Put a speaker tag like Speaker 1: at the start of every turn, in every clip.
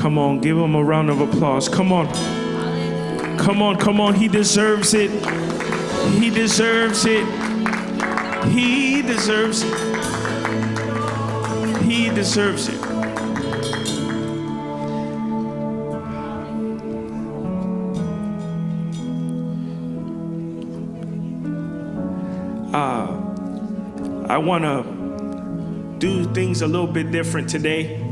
Speaker 1: Come on, give him a round of applause. Come on. Come on, come on. He deserves it. He deserves it. He deserves it. He deserves it. I want to do things a little bit different today.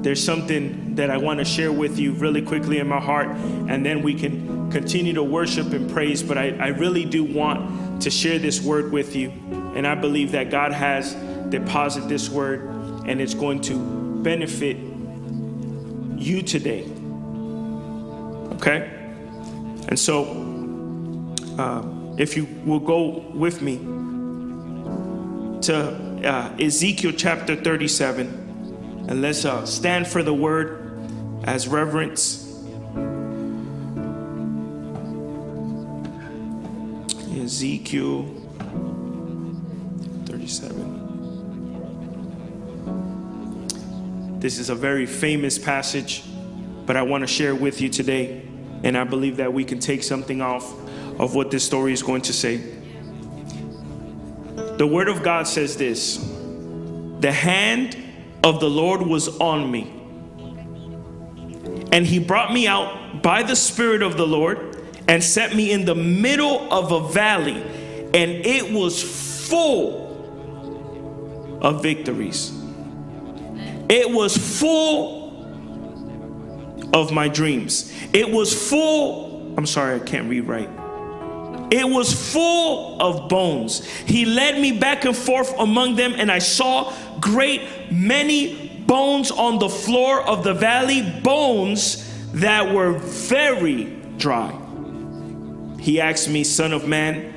Speaker 1: There's something that I want to share with you really quickly in my heart, and then we can continue to worship and praise. But I really do want to share this word with you, and I believe that God has deposited this word, and it's going to benefit you today. Okay? And so, if you will go with me to Ezekiel chapter 37. And let's stand for the word as reverence. Ezekiel 37. This is a very famous passage, but I want to share it with you today. And I believe that we can take something off of what this story is going to say. The word of God says this: the hand of the Lord was on me, and he brought me out by the Spirit of the Lord and set me in the middle of a valley, and it was full of victories. It was full of my dreams. It was full, I'm sorry, I can't read right. It was full of bones. He led me back and forth among them, and I saw great many bones on the floor of the valley, bones that were very dry. He asked me, son of man,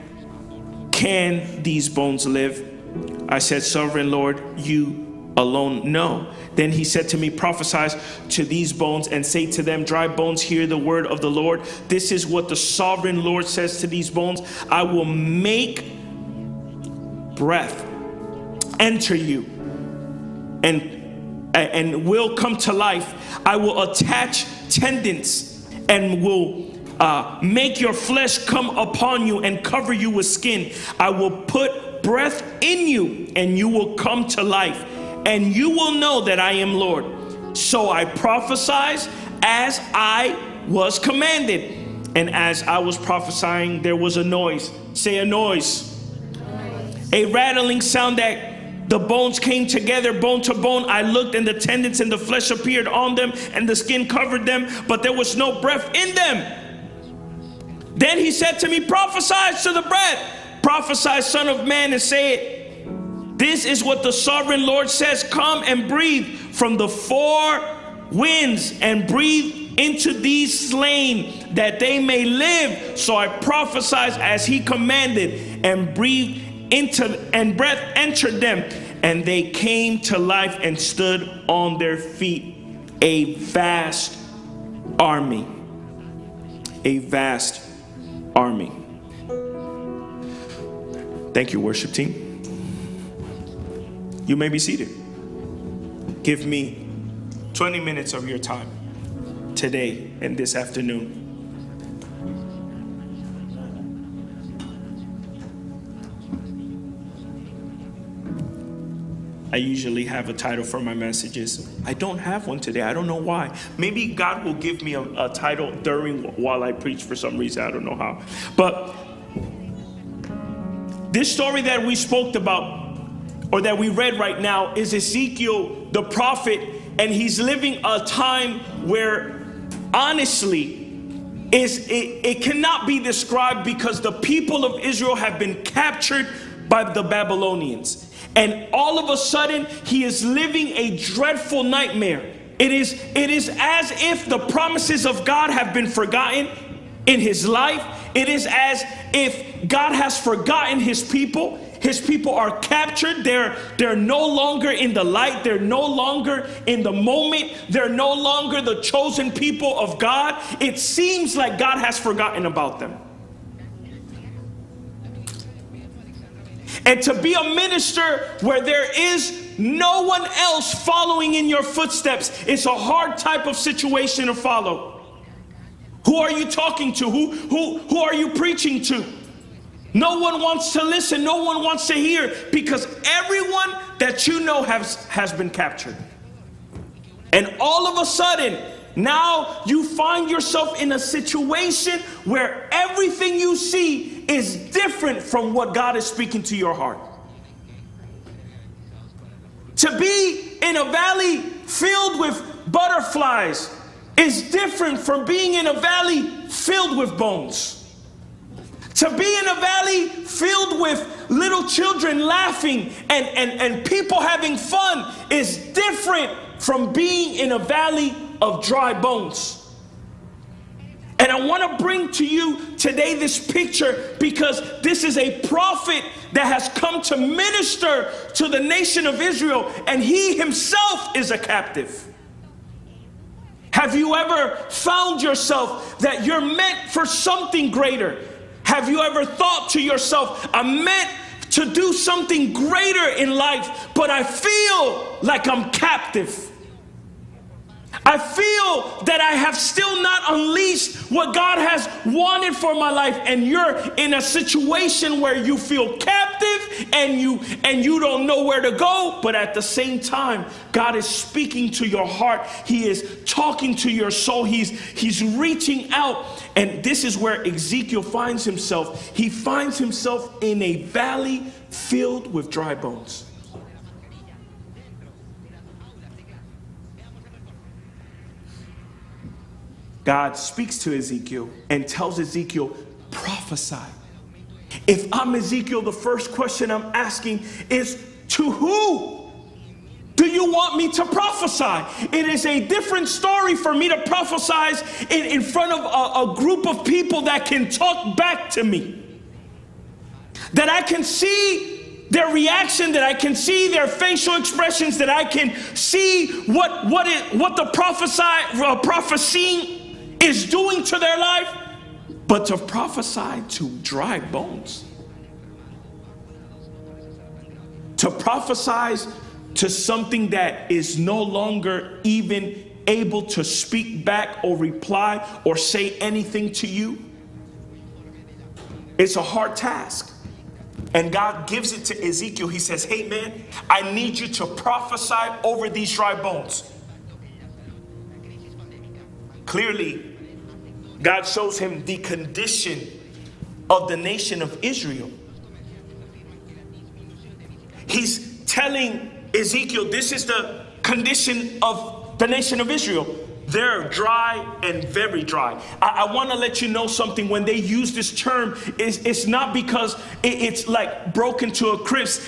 Speaker 1: can these bones live? I said, Sovereign Lord, you alone know. Then he said to me, prophesy to these bones and say to them, dry bones, hear the word of the Lord. This is what the sovereign Lord says to these bones: I will make breath enter you and will come to life. I will attach tendons and will make your flesh come upon you and cover you with skin. I will put breath in you and you will come to life, and you will know that I am Lord. So I prophesied as I was commanded. And as I was prophesying, there was a noise. Say a noise. A rattling sound that the bones came together, bone to bone. I looked, and the tendons and the flesh appeared on them, and the skin covered them, but there was no breath in them. Then he said to me, prophesy to the breath. Prophesy, son of man, and say it. This is what the sovereign Lord says: come and breathe from the four winds and breathe into these slain that they may live. So I prophesied as he commanded, and breathed into, and breath entered them, and they came to life and stood on their feet, a vast army. A vast army. Thank you, worship team. You may be seated. Give me 20 minutes of your time today and this afternoon. I usually have a title for my messages. I don't have one today. I don't know why. Maybe God will give me a title while I preach for some reason. I don't know how. But this story that we spoke about, or that we read right now, is Ezekiel the prophet, and he's living a time where honestly it cannot be described, because the people of Israel have been captured by the Babylonians. And all of a sudden, he is living a dreadful nightmare. It is as if the promises of God have been forgotten in his life. It is as if God has forgotten his people. His people are captured. They're no longer in the light. They're no longer in the moment. They're no longer the chosen people of God. It seems like God has forgotten about them. And to be a minister where there is no one else following in your footsteps, it's a hard type of situation to follow. Who are you talking to? Who are you preaching to? No one wants to listen. No one wants to hear, because everyone that you know has been captured. And all of a sudden, now you find yourself in a situation where everything you see is different from what God is speaking to your heart. To be in a valley filled with butterflies is different from being in a valley filled with bones. To be in a valley filled with little children laughing and people having fun is different from being in a valley of dry bones. And I want to bring to you today this picture, because this is a prophet that has come to minister to the nation of Israel, and he himself is a captive. Have you ever found yourself that you're meant for something greater? Have you ever thought to yourself, I'm meant to do something greater in life, but I feel like I'm captive? I feel that I have still not unleashed what God has wanted for my life, and you're in a situation where you feel captive and you don't know where to go, but at the same time, God is speaking to your heart. He is talking to your soul. He's reaching out, and this is where Ezekiel finds himself. He finds himself in a valley filled with dry bones. God speaks to Ezekiel and tells Ezekiel, prophesy. If I'm Ezekiel, the first question I'm asking is, to who do you want me to prophesy? It is a different story for me to prophesy in front of a group of people that can talk back to me, that I can see their reaction, that I can see their facial expressions, that I can see what the prophesying is doing to their life. But to prophesy to dry bones, to prophesy to something that is no longer even able to speak back or reply or say anything to you, it's a hard task. And God gives it to Ezekiel. He says, hey man, I need you to prophesy over these dry bones. Clearly, God shows him the condition of the nation of Israel. He's telling Ezekiel, this is the condition of the nation of Israel. They're dry and very dry. I want to let you know something. When they use this term, it's not because it's like broken to a crisp.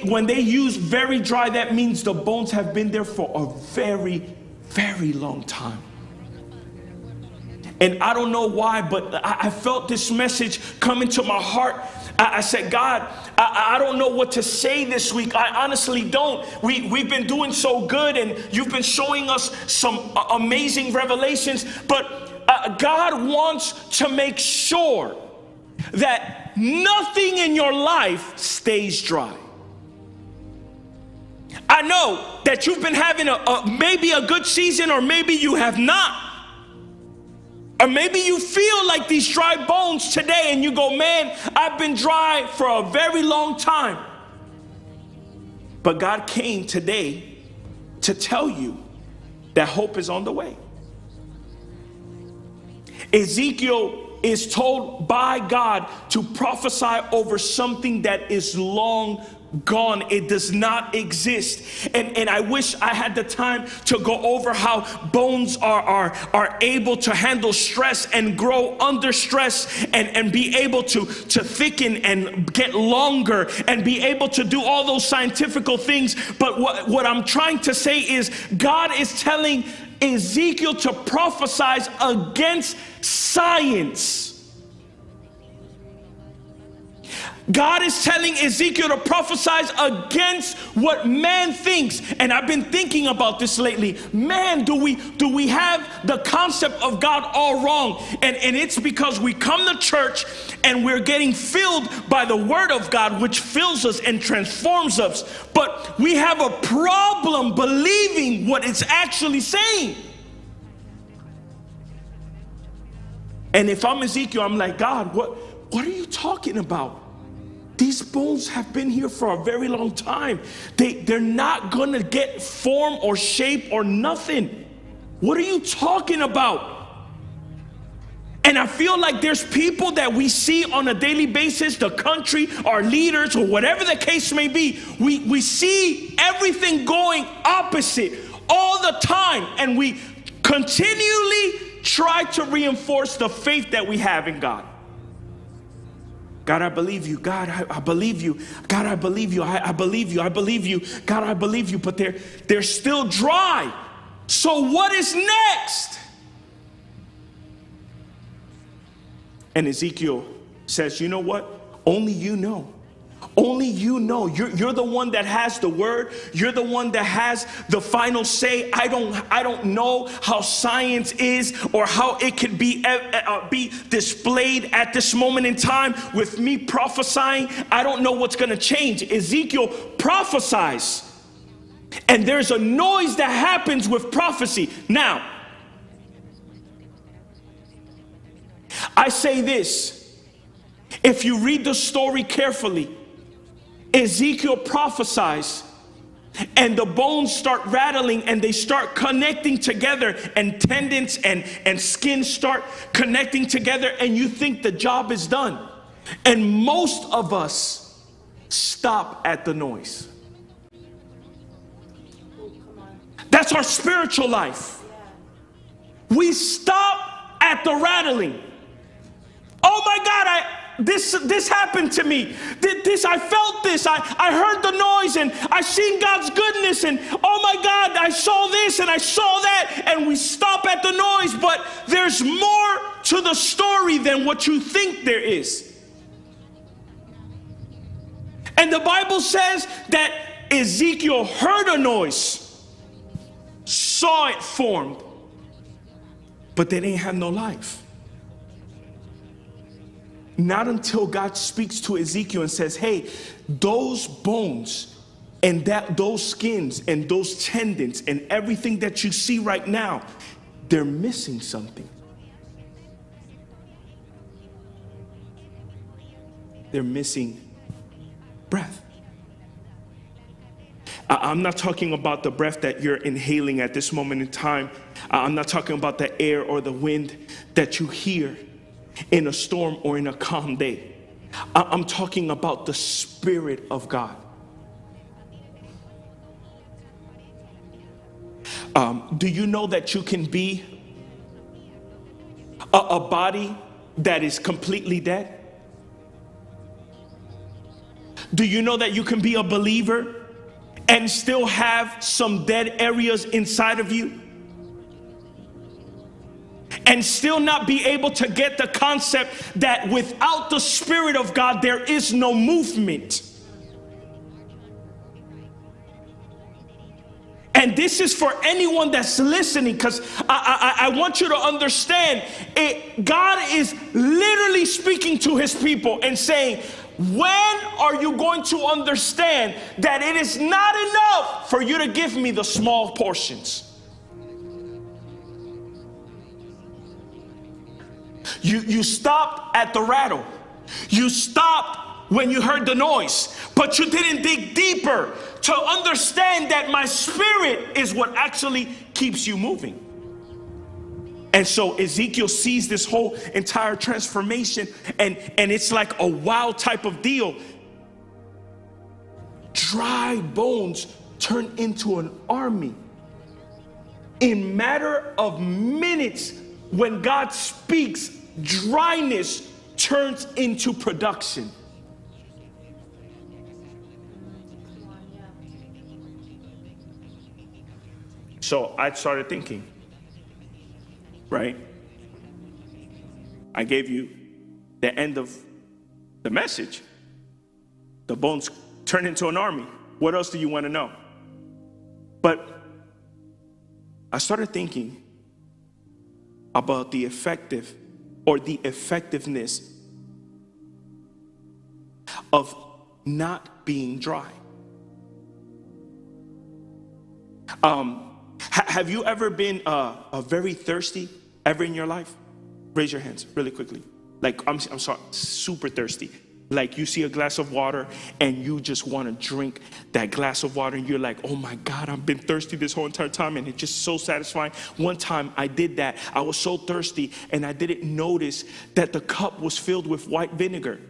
Speaker 1: When they use very dry, that means the bones have been there for a very, very long time. And I don't know why, but I felt this message come into my heart. I said, God, I don't know what to say this week. I honestly don't. We've been doing so good, and you've been showing us some amazing revelations. But God wants to make sure that nothing in your life stays dry. I know that you've been having maybe a good season, or maybe you have not. Or maybe you feel like these dry bones today and you go, man, I've been dry for a very long time. But God came today to tell you that hope is on the way. Ezekiel is told by God to prophesy over something that is long gone. It does not exist. And I wish I had the time to go over how bones are able to handle stress and grow under stress and be able to thicken and get longer and be able to do all those scientific things. But what I'm trying to say is, God is telling Ezekiel to prophesy against science. God is telling Ezekiel to prophesy against what man thinks. And I've been thinking about this lately. Man, do we have the concept of God all wrong? And it's because we come to church and we're getting filled by the word of God, which fills us and transforms us. But we have a problem believing what it's actually saying. And if I'm Ezekiel, I'm like, God, what are you talking about? These bones have been here for a very long time. They're not going to get form or shape or nothing. What are you talking about? And I feel like there's people that we see on a daily basis, the country, our leaders, or whatever the case may be. We see everything going opposite all the time. And we continually try to reinforce the faith that we have in God. God, I believe you. God, I believe you. God, I believe you. I believe you. I believe you. God, I believe you. But they're still dry. So what is next? And Ezekiel says, you know what? Only you know. Only you know. You're the one that has the word. You're the one that has the final say. I don't know how science is or how it could be displayed at this moment in time with me prophesying. I don't know what's going to change. Ezekiel prophesies. And there's a noise that happens with prophecy. Now, I say this. If you read the story carefully, Ezekiel prophesies and the bones start rattling and they start connecting together, and tendons and skin start connecting together, and you think the job is done. And most of us stop at the noise. That's our spiritual life. We stop at the rattling. Oh my God, this happened to me. I felt this. I heard the noise and I seen God's goodness, and oh my God, I saw this and I saw that, and we stop at the noise. But there's more to the story than what you think there is. And the Bible says that Ezekiel heard a noise, saw it formed, but they didn't have no life. Not until God speaks to Ezekiel and says, hey, those bones and those skins and those tendons and everything that you see right now, they're missing something. They're missing breath. I'm not talking about the breath that you're inhaling at this moment in time. I'm not talking about the air or the wind that you hear in a storm or in a calm day. I'm talking about the Spirit of God. Do you know that you can be a body that is completely dead? Do you know that you can be a believer and still have some dead areas inside of you? And still not be able to get the concept that without the Spirit of God, there is no movement. And this is for anyone that's listening, because I want you to understand it. God is literally speaking to his people and saying, when are you going to understand that it is not enough for you to give me the small portions? You stopped at the rattle. You stopped when you heard the noise, but you didn't dig deeper to understand that my Spirit is what actually keeps you moving. And so Ezekiel sees this whole entire transformation, and it's like a wow type of deal. Dry bones turn into an army. In matter of minutes, when God speaks, dryness turns into production. So I started thinking, right? I gave you the end of the message. The bones turn into an army. What else do you want to know? But I started thinking about the effectiveness of not being dry. Have you ever been very thirsty ever in your life? Raise your hands really quickly. Like, I'm sorry, super thirsty. Like, you see a glass of water and you just want to drink that glass of water and you're like, oh my God, I've been thirsty this whole entire time, and it's just so satisfying. One time I did that. I was so thirsty and I didn't notice that the cup was filled with white vinegar.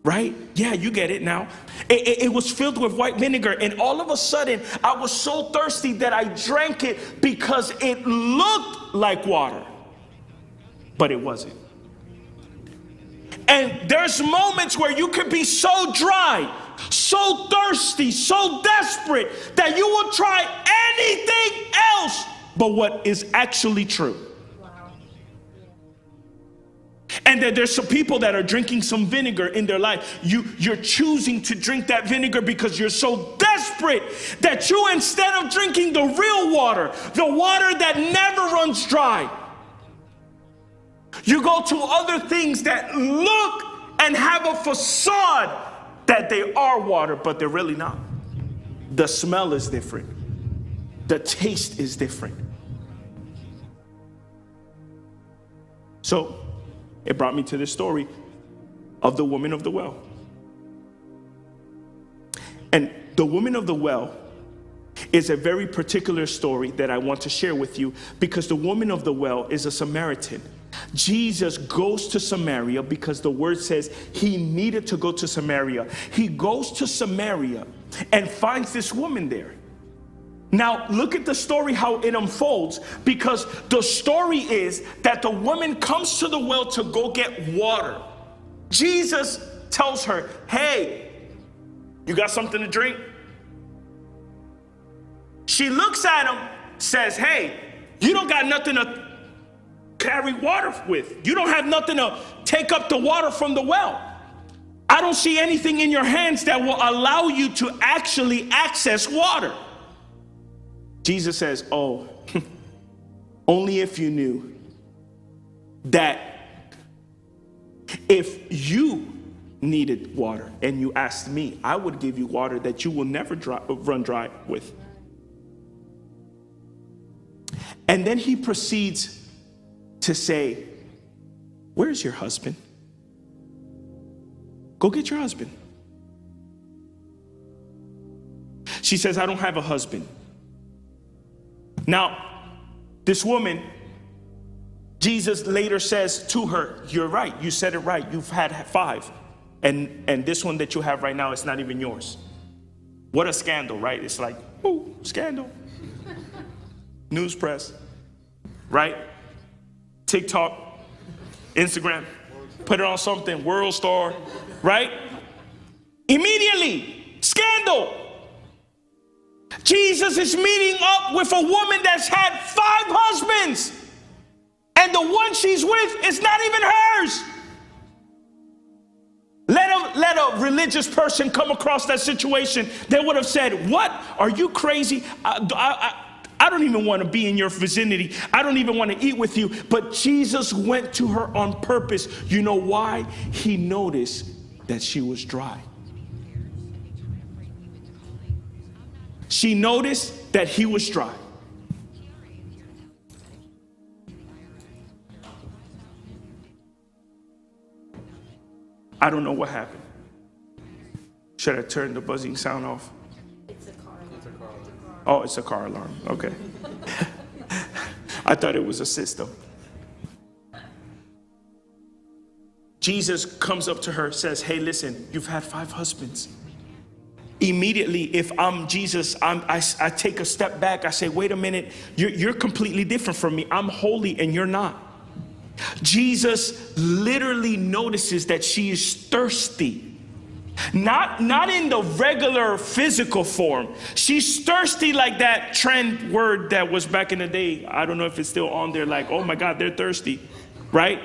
Speaker 1: Right? Yeah, you get it now. It was filled with white vinegar, and all of a sudden I was so thirsty that I drank it because it looked like water, but it wasn't. And there's moments where you can be so dry, so thirsty, so desperate that you will try anything else but what is actually true. And that there's some people that are drinking some vinegar in their life. You're choosing to drink that vinegar because you're so desperate that you, instead of drinking the real water, the water that never runs dry, you go to other things that look and have a facade that they are water, but they're really not. The smell is different. The taste is different. So it brought me to this story of the woman of the well. And the woman of the well is a very particular story that I want to share with you, because the woman of the well is a Samaritan. Jesus goes to Samaria because the word says he needed to go to Samaria. He goes to Samaria and finds this woman there. Now, look at the story, how it unfolds, because the story is that the woman comes to the well to go get water. Jesus tells her, hey, you got something to drink? She looks at him, says, hey, you don't got nothing to carry water with. You don't have nothing to take up the water from the well. I don't see anything in your hands that will allow you to actually access water. Jesus says, oh, only if you knew that if you needed water and you asked me, I would give you water that you will never run dry with. And then he proceeds to say, where's your husband? Go get your husband. She says, I don't have a husband. Now, this woman, Jesus later says to her, you're right, you said it right, you've had 5. And this one that you have right now is not even yours. What a scandal, right? It's like, ooh, scandal. News press, right? TikTok, Instagram, put it on something, World Star, right? Immediately, scandal. Jesus is meeting up with a woman that's had 5 husbands, and the one she's with is not even hers. Let a religious person come across that situation, they would have said, what? Are you crazy? I don't even want to be in your vicinity. I don't even want to eat with you. But Jesus went to her on purpose. You know why? He noticed that she was dry. She noticed that he was dry. I don't know what happened. Should I turn the buzzing sound off?
Speaker 2: It's a car alarm.
Speaker 1: Oh, it's a car alarm. Okay. I thought it was a system. Jesus comes up to her, says, hey, listen, you've had 5 husbands. Immediately, if I'm Jesus, I take a step back. I say, wait a minute, you're completely different from me. I'm holy and you're not. Jesus literally notices that she is thirsty. Not in the regular physical form. She's thirsty like that trend word that was back in the day. I don't know if it's still on there, like, oh my God, they're thirsty, right?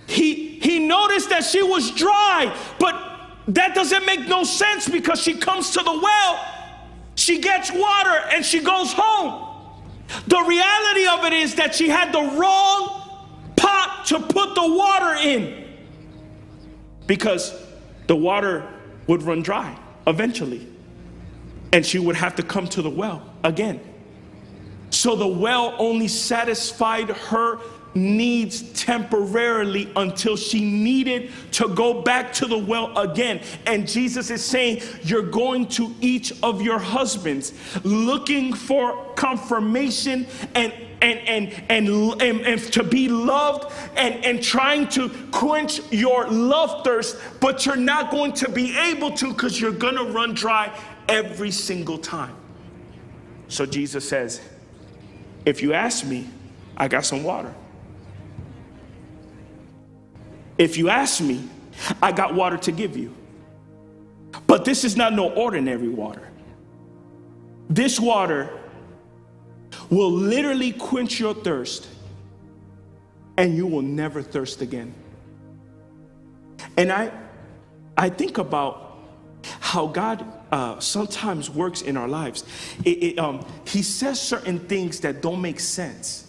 Speaker 1: He He noticed that she was dry, but that doesn't make no sense because she comes to the well, she gets water, and she goes home. The reality of it is that she had the wrong pot to put the water in, because the water would run dry eventually, and she would have to come to the well again. So the well only satisfied her needs temporarily until she needed to go back to the well again. And Jesus is saying, you're going to each of your husbands looking for confirmation and to be loved and trying to quench your love thirst, but you're not going to be able to, because you're going to run dry every single time. So Jesus says, if you ask me, I got some water. If you ask me, I got water to give you. But this is not no ordinary water. This water will literally quench your thirst, and you will never thirst again. And I think about how God sometimes works in our lives. He says certain things that don't make sense.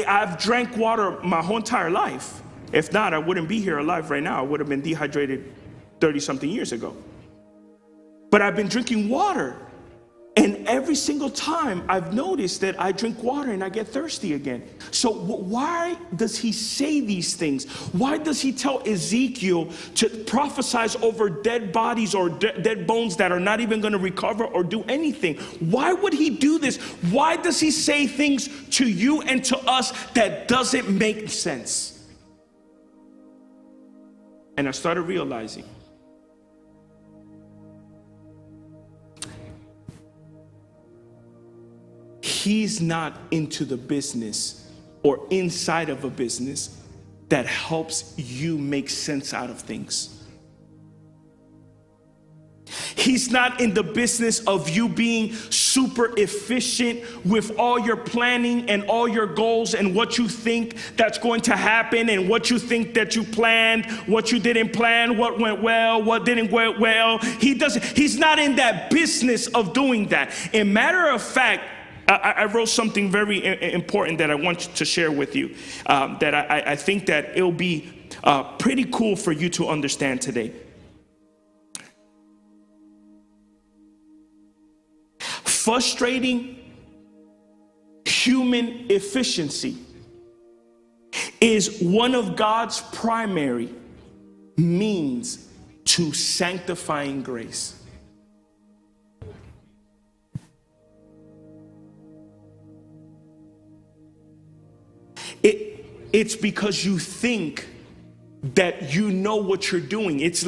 Speaker 1: I've drank water my whole entire life. If not, I wouldn't be here alive right now. I would have been dehydrated 30-something years ago. But I've been drinking water. And every single time I've noticed that I drink water and I get thirsty again. So why does he say these things? Why does he tell Ezekiel to prophesy over dead bodies or dead bones that are not even going to recover or do anything? Why would he do this? Why does he say things to you and to us that doesn't make sense? And I started realizing, he's not into the business or inside of a business that helps you make sense out of things. He's not in the business of you being super efficient with all your planning and all your goals and what you think that's going to happen and what you think that you planned, what you didn't plan, what went well, what didn't go well. He's not in that business of doing that. As a matter of fact, I wrote something very important that I want to share with you, that I think that it'll be pretty cool for you to understand today. Frustrating human efficiency is one of God's primary means to sanctifying grace. It's because you think that you know what you're doing. It's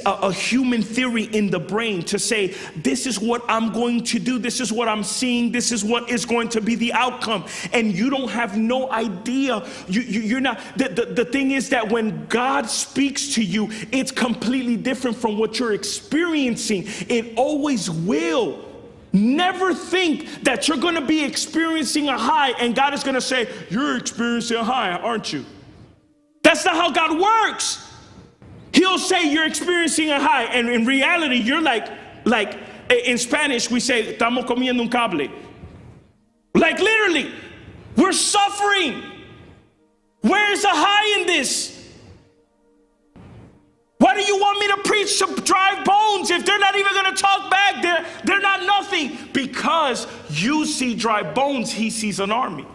Speaker 1: a human theory in the brain to say, this is what I'm going to do, this is what I'm seeing, this is what is going to be the outcome. And you don't have no idea. You're not. The thing is that when God speaks to you, it's completely different from what you're experiencing. It always will. Never think that you're going to be experiencing a high and God is going to say, you're experiencing a high, aren't you? That's not how God works. He'll say you're experiencing a high, and in reality, you're like in Spanish, we say, estamos comiendo un cable. Like literally, we're suffering. Where is the high in this? Why do you want me to preach to dry bones if they're not even going to talk back? They're not nothing. Because you see dry bones, he sees an army.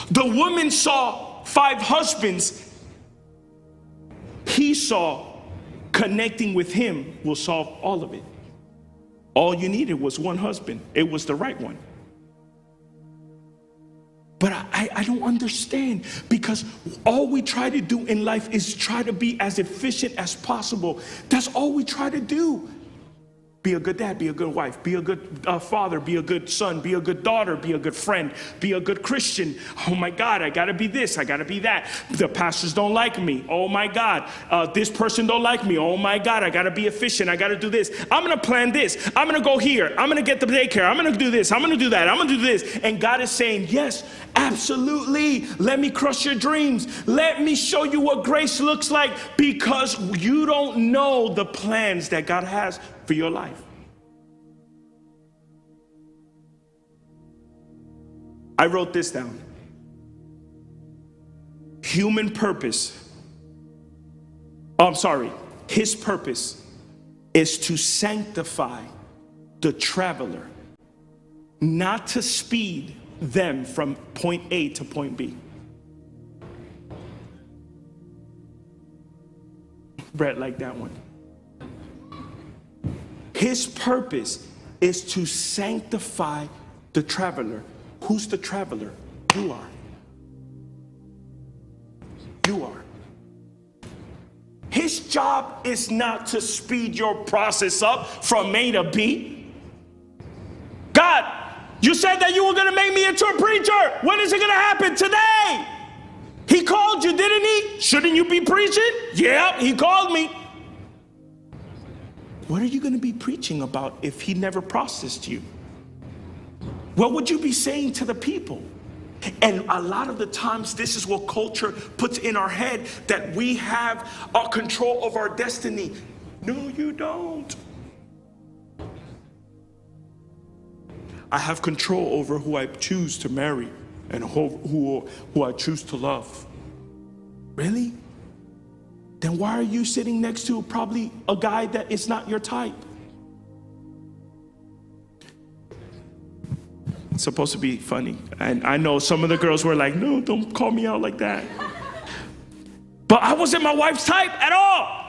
Speaker 1: The woman saw 5 husbands. He saw connecting with him will solve all of it. All you needed was one husband. It was the right one. But I don't understand, because all we try to do in life is try to be as efficient as possible. That's all we try to do. Be a good dad, be a good wife, be a good father, be a good son, be a good daughter, be a good friend, be a good Christian. Oh my God, I gotta be this, I gotta be that. The pastors don't like me. Oh my God, this person don't like me. Oh my God, I gotta be efficient, I gotta do this. I'm gonna plan this, I'm gonna go here, I'm gonna get the daycare, I'm gonna do this, I'm gonna do that, I'm gonna do this. And God is saying, yes, absolutely. Let me crush your dreams. Let me show you what grace looks like, because you don't know the plans that God has for your life. I wrote this down. Human purpose. His purpose is to sanctify the traveler, not to speed them from point A to point B. Brett liked that one. His purpose is to sanctify the traveler. Who's the traveler? You are. You are. His job is not to speed your process up from A to B. God, you said that you were going to make me into a preacher. When is it going to happen? Today. He called you, didn't he? Shouldn't you be preaching? Yeah, he called me. What are you going to be preaching about if he never processed you? What would you be saying to the people? And a lot of the times, this is what culture puts in our head, that we have control of our destiny. No, you don't. I have control over who I choose to marry and who I choose to love. Really? Then why are you sitting next to probably a guy that is not your type? It's supposed to be funny. And I know some of the girls were like, no, don't call me out like that. But I wasn't my wife's type at all.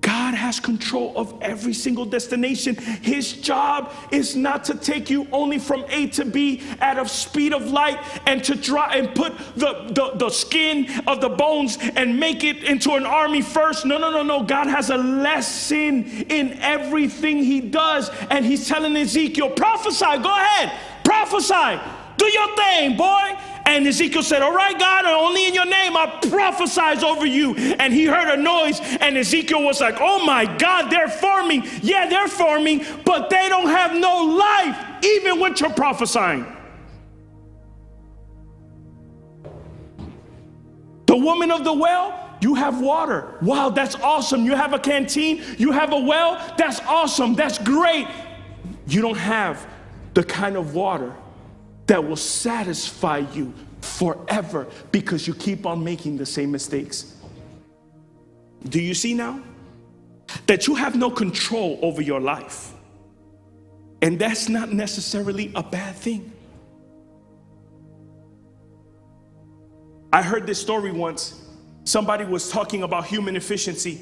Speaker 1: God has control of every single destination. His job is not to take you only from A to B at a speed of light and to try and put the skin of the bones and make it into an army first. No. God has a lesson in everything he does. And he's telling Ezekiel, prophesy, go ahead, prophesy, do your thing, boy. And Ezekiel said, all right, God, only in your name I prophesize over you. And he heard a noise, and Ezekiel was like, oh my God, they're forming. Yeah, they're forming, but they don't have no life, even when you're prophesying. The woman of the well, you have water. Wow, that's awesome. You have a canteen, you have a well, that's awesome, that's great. You don't have the kind of water that will satisfy you forever, because you keep on making the same mistakes. Do you see now that you have no control over your life? And that's not necessarily a bad thing. I heard this story once. Somebody was talking about human efficiency,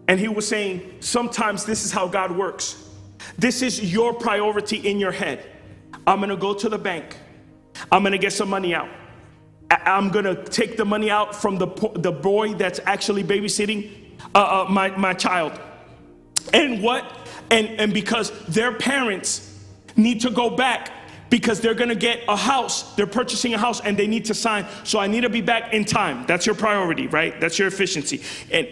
Speaker 1: and he was saying, sometimes this is how God works. This is your priority in your head. I'm going to go to the bank. I'm going to get some money out. I'm going to take the money out from the boy that's actually babysitting my child. And what? And because their parents need to go back, because they're going to get a house. They're purchasing a house and they need to sign. So I need to be back in time. That's your priority, right? That's your efficiency.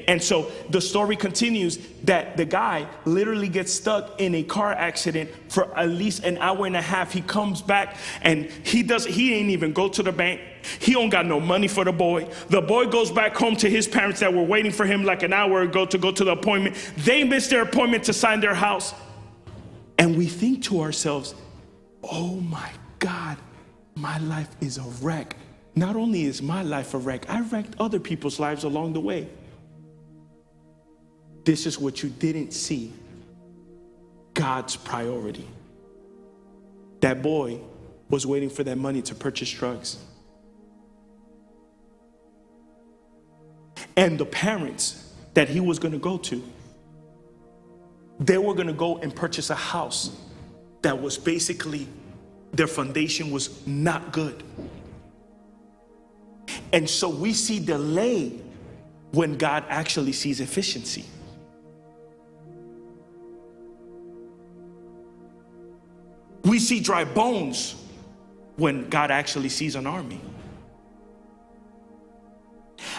Speaker 1: And so the story continues that the guy literally gets stuck in a car accident for at least an hour and a half. He comes back and he ain't even go to the bank. He don't got no money for the boy. The boy goes back home to his parents that were waiting for him like an hour ago to go to the appointment. They missed their appointment to sign their house. And we think to ourselves, oh my God, my life is a wreck. Not only is my life a wreck, I wrecked other people's lives along the way. This is what you didn't see. God's priority. That boy was waiting for that money to purchase drugs. And the parents that he was going to go to, they were going to go and purchase a house that was basically, their foundation was not good. And so we see delay when God actually sees efficiency. We see dry bones when God actually sees an army.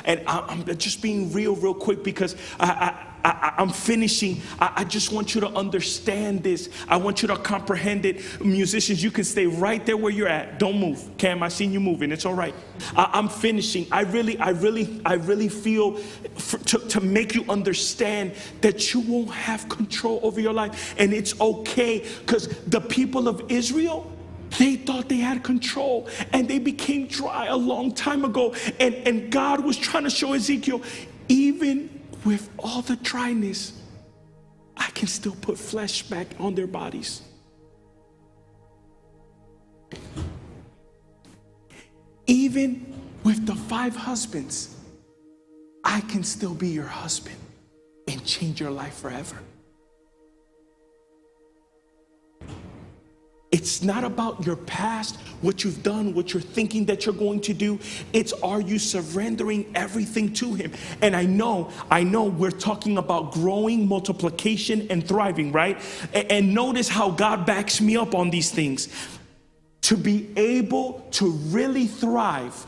Speaker 1: And I'm just being real quick because I'm finishing. I just want you to understand this. I want you to comprehend it. Musicians, you can stay right there where you're at. Don't move. Cam, I seen you moving. It's all right. I'm finishing. I really feel to make you understand that you won't have control over your life. And it's okay, because the people of Israel, they thought they had control, and they became dry a long time ago. And God was trying to show Ezekiel, even with all the dryness, I can still put flesh back on their bodies. Even with the 5 husbands, I can still be your husband and change your life forever. It's not about your past, what you've done, what you're thinking that you're going to do. It's, are you surrendering everything to him? And I know we're talking about growing, multiplication, and thriving, right? And notice how God backs me up on these things. To be able to really thrive,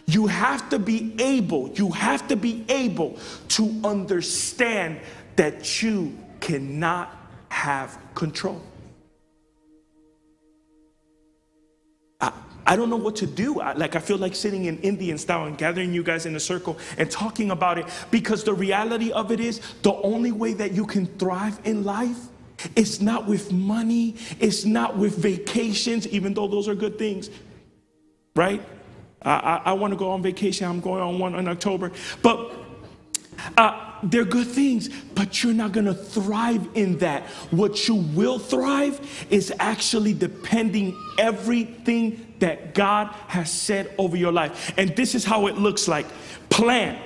Speaker 1: you have to be able to understand that you cannot have control. I don't know what to do. I feel like sitting in Indian style and gathering you guys in a circle and talking about it, because the reality of it is, the only way that you can thrive in life, it's not with money, it's not with vacations, even though those are good things, right? I want to go on vacation. I'm going on one in October, but they're good things, but you're not going to thrive in that. What you will thrive is actually depending everything that God has said over your life. And this is how it looks like. Plan.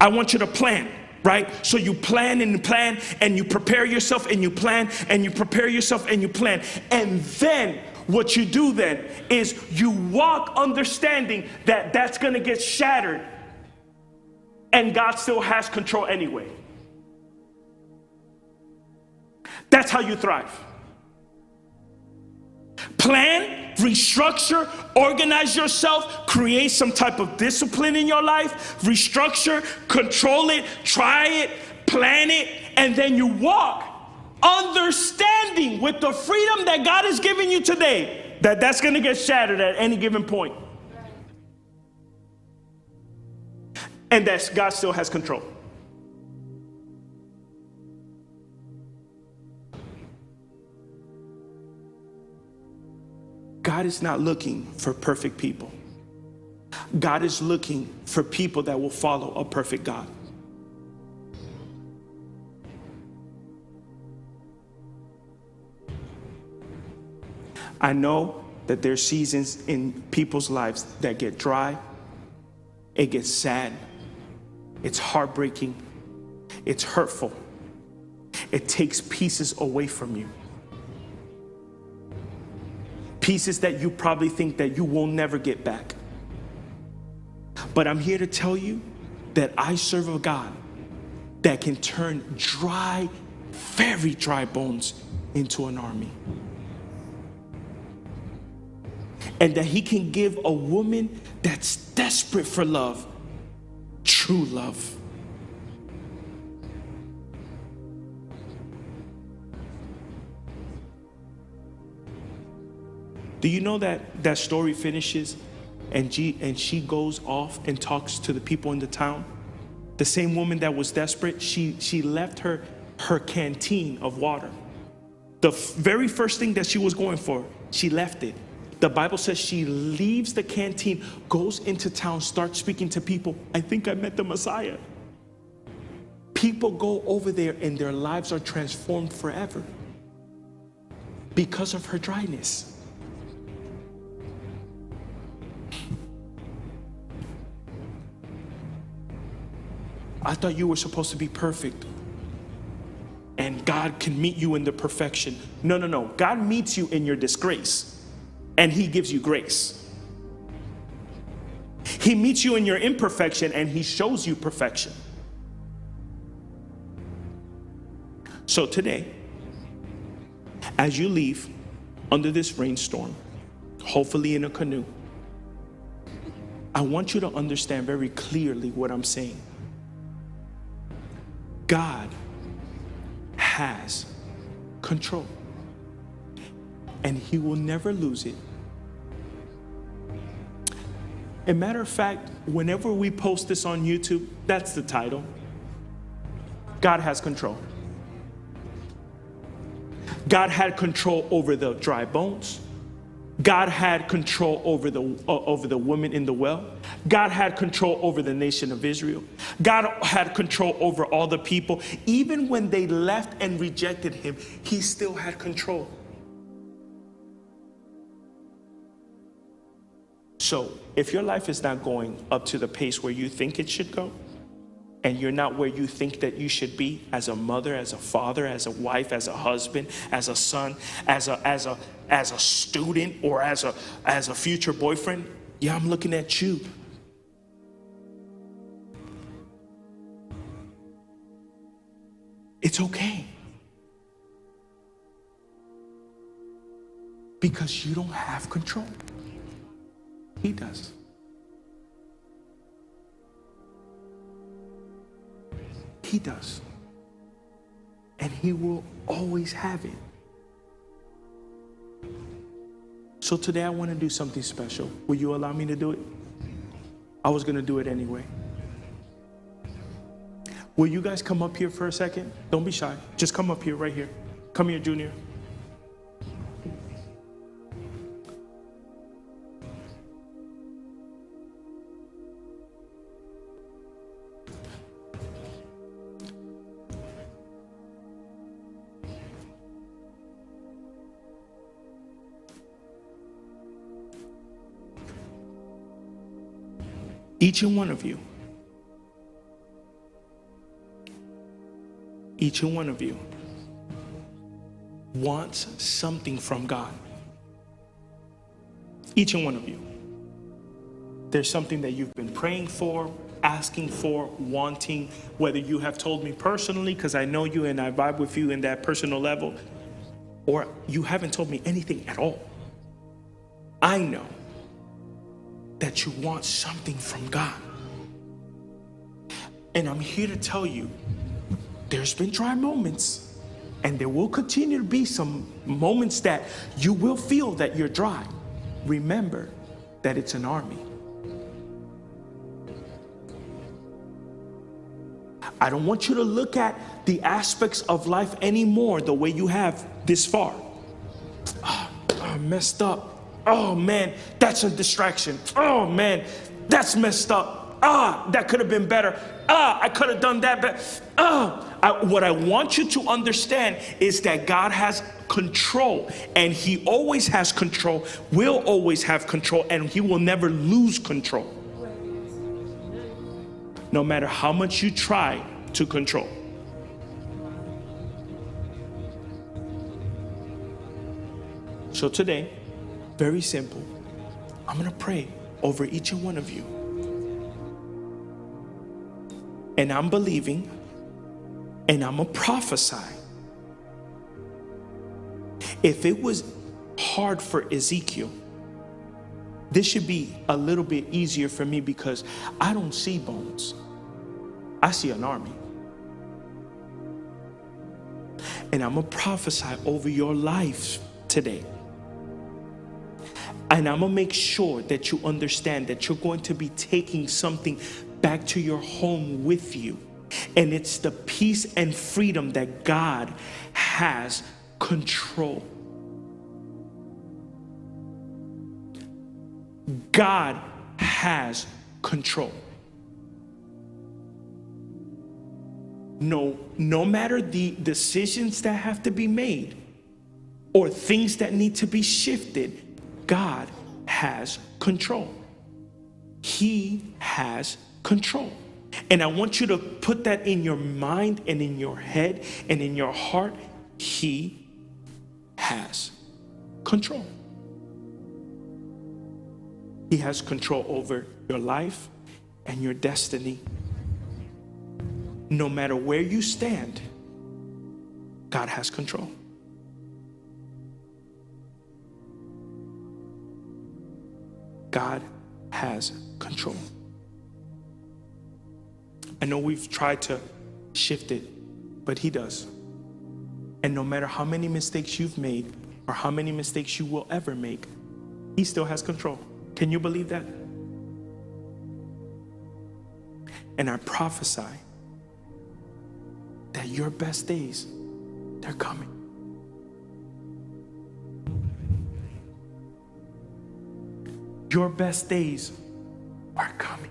Speaker 1: I want you to plan, right? So you plan and plan, and you prepare yourself, and you plan, and you prepare yourself, and you plan. And then what you do then is you walk understanding that that's going to get shattered, and God still has control anyway. That's how you thrive. Plan, restructure, organize yourself, create some type of discipline in your life, restructure, control it, try it, plan it, and then you walk understanding with the freedom that God has given you today, that that's going to get shattered at any given point. And that God still has control. God is not looking for perfect people. God is looking for people that will follow a perfect God. I know that there's seasons in people's lives that get dry, it gets sad, it's heartbreaking, it's hurtful, it takes pieces away from you. Pieces that you probably think that you will never get back. But I'm here to tell you that I serve a God that can turn dry, very dry bones into an army. And that he can give a woman that's desperate for love, true love. Do you know that that story finishes and she goes off and talks to the people in the town? The same woman that was desperate, she left her canteen of water. The very first thing that she was going for, she left it. The Bible says she leaves the canteen, goes into town, starts speaking to people. I think I met the Messiah. People go over there and their lives are transformed forever because of her dryness. I thought you were supposed to be perfect, and God can meet you in the perfection. No. God meets you in your disgrace, and he gives you grace. He meets you in your imperfection, and he shows you perfection. So today, as you leave, under this rainstorm, hopefully in a canoe, I want you to understand very clearly what I'm saying. God has control, and he will never lose it. As a matter of fact, whenever we post this on YouTube, that's the title. God has control. God had control over the dry bones. God had control over the woman in the well. God had control over the nation of Israel. God had control over all the people. Even when they left and rejected him, he still had control. So if your life is not going up to the pace where you think it should go, and you're not where you think that you should be as a mother, as a father, as a wife, as a husband, as a son, as a student, or as a future boyfriend, yeah, I'm looking at you. It's okay. Because you don't have control. He does. He does. And he will always have it. So today I want to do something special. Will you allow me to do it? I was going to do it anyway. Will you guys come up here for a second? Don't be shy. Just come up here, right here. Come here, Junior. Each and one of you, wants something from God. Each and one of you. There's something that you've been praying for, asking for, wanting, whether you have told me personally because I know you and I vibe with you in that personal level, or you haven't told me anything at all. I know that you want something from God. And I'm here to tell you, there's been dry moments, and there will continue to be some moments that you will feel that you're dry. Remember that it's an army. I don't want you to look at the aspects of life anymore the way you have this far. Oh, I messed up. Oh man, that's a distraction. Oh man, that's messed up. That could have been better. I could have done that better. What I want you to understand is that God has control, and he always has control, will always have control, and he will never lose control. No matter how much you try to control. So today, very simple, I'm going to pray over each and one of you. And I'm believing, and I'm going to prophesy. If it was hard for Ezekiel, this should be a little bit easier for me because I don't see bones. I see an army. And I'm going to prophesy over your life today. And I'm going to make sure that you understand that you're going to be taking something back to your home with you. And it's the peace and freedom that God has control. God has control. No matter the decisions that have to be made or things that need to be shifted, God has control. He has control. And I want you to put that in your mind and in your head and in your heart. He has control. He has control over your life and your destiny. No matter where you stand, God has control. God has control. I know we've tried to shift it, but he does. And no matter how many mistakes you've made or how many mistakes you will ever make, he still has control. Can you believe that? And I prophesy that your best days, they're coming. Your best days are coming.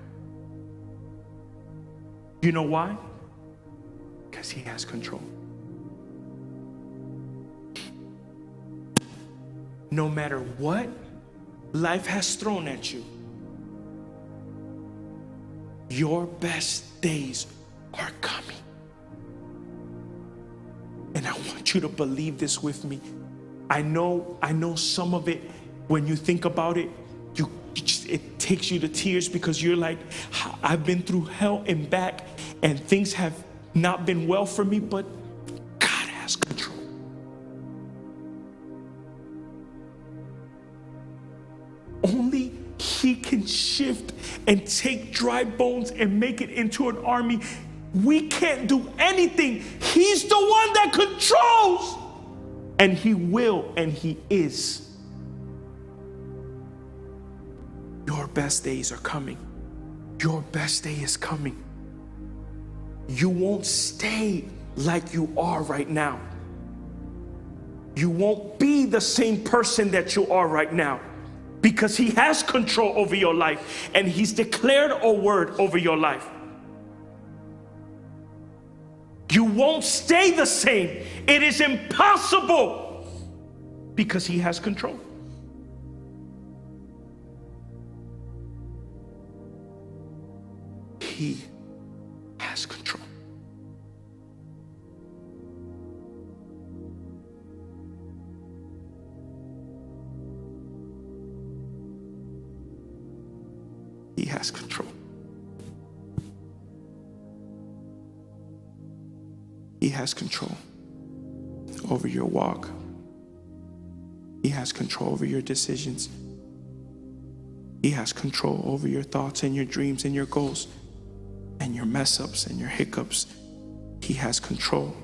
Speaker 1: You know why? Because he has control. No matter what life has thrown at you, your best days are coming. And I want you to believe this with me. I know some of it, when you think about it, it takes you to tears, because you're like, I've been through hell and back and things have not been well for me, but God has control. Only he can shift and take dry bones and make it into an army. We can't do anything. He's the one that controls. And he will, and he is. Your best days are coming. Your best day is coming. You won't stay like you are right now. You won't be the same person that you are right now, because he has control over your life and he's declared a word over your life. You won't stay the same. It is impossible, because he has control. He has control. He has control. He has control over your walk. He has control over your decisions. He has control over your thoughts and your dreams and your goals and your mess ups and your hiccups. He has control.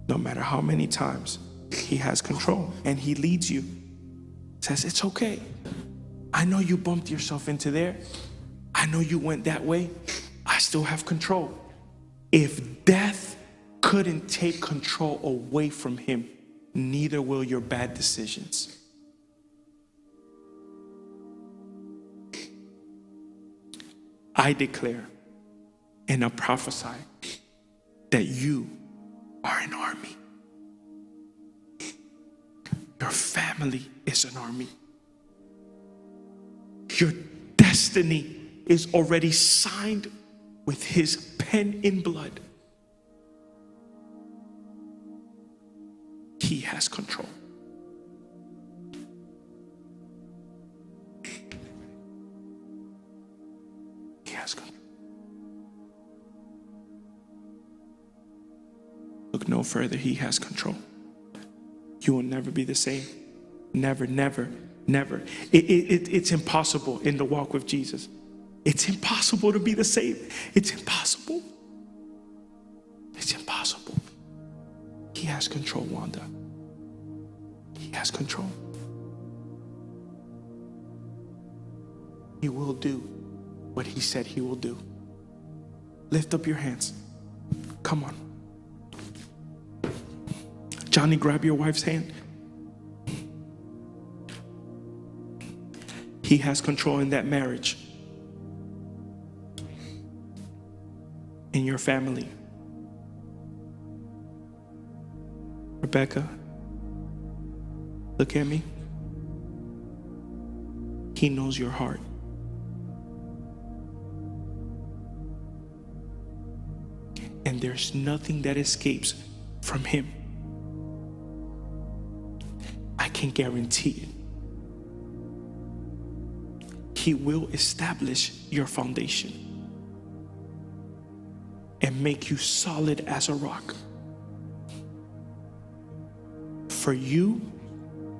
Speaker 1: No matter how many times, he has control, and he leads you. Says, it's okay. I know you bumped yourself into there. I know you went that way. I still have control. If death couldn't take control away from him, neither will your bad decisions. I declare and I prophesy that you are an army. Your family is an army. Your destiny is already signed with his pen in blood. He has control. He has control. Look no further. He has control. You will never be the same. Never, never, never. It's impossible in the walk with Jesus. It's impossible to be the same. It's impossible. It's impossible. He has control, Wanda. He has control. He will do what he said he will do. Lift up your hands. Come on. Johnny, grab your wife's hand. He has control in that marriage, in your family. Rebecca, look at me. He knows your heart. And there's nothing that escapes from him. I can guarantee it. He will establish your foundation and make you solid as a rock. For you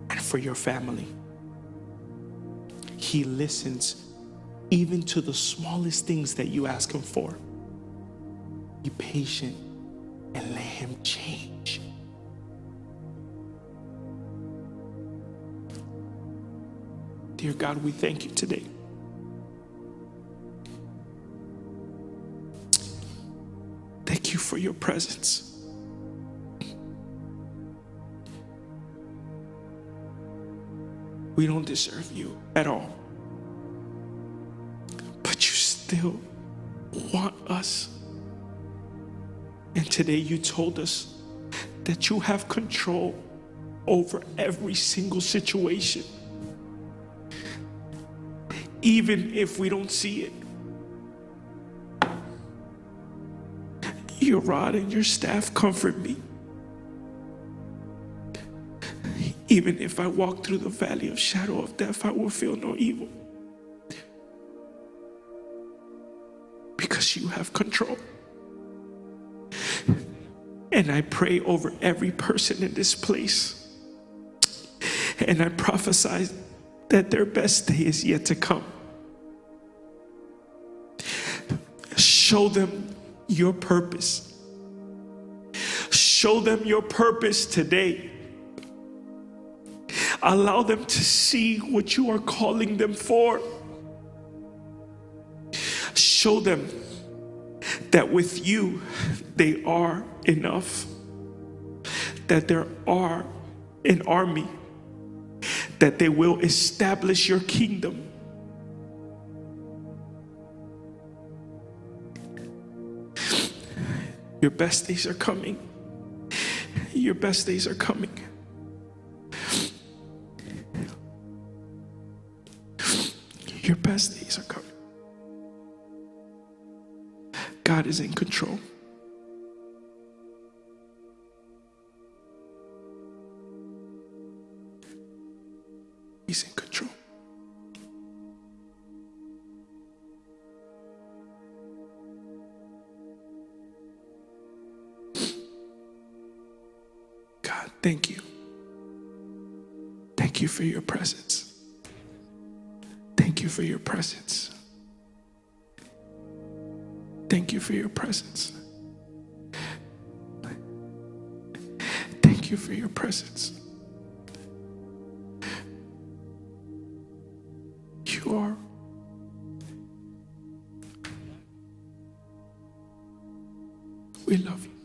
Speaker 1: and for your family. He listens even to the smallest things that you ask him for. Be patient and let him change. Dear God, we thank you today. Thank you for your presence. We don't deserve you at all. But you still want us. And today you told us that you have control over every single situation. Even if we don't see it. Your rod and your staff comfort me. Even if I walk through the valley of shadow of death, I will feel no evil. Because you have control. And I pray over every person in this place. And I prophesy that their best day is yet to come. Show them your purpose. Show them your purpose today. Allow them to see what you are calling them for. Show them that with you, they are enough. That there are an army. That they will establish your kingdom. Your best days are coming. Your best days are coming. Your best days are coming. God is in control. He's in control. God, thank you. Thank you for your presence. Thank you for your presence. Thank you for your presence. Thank you for your presence. You are. We love you.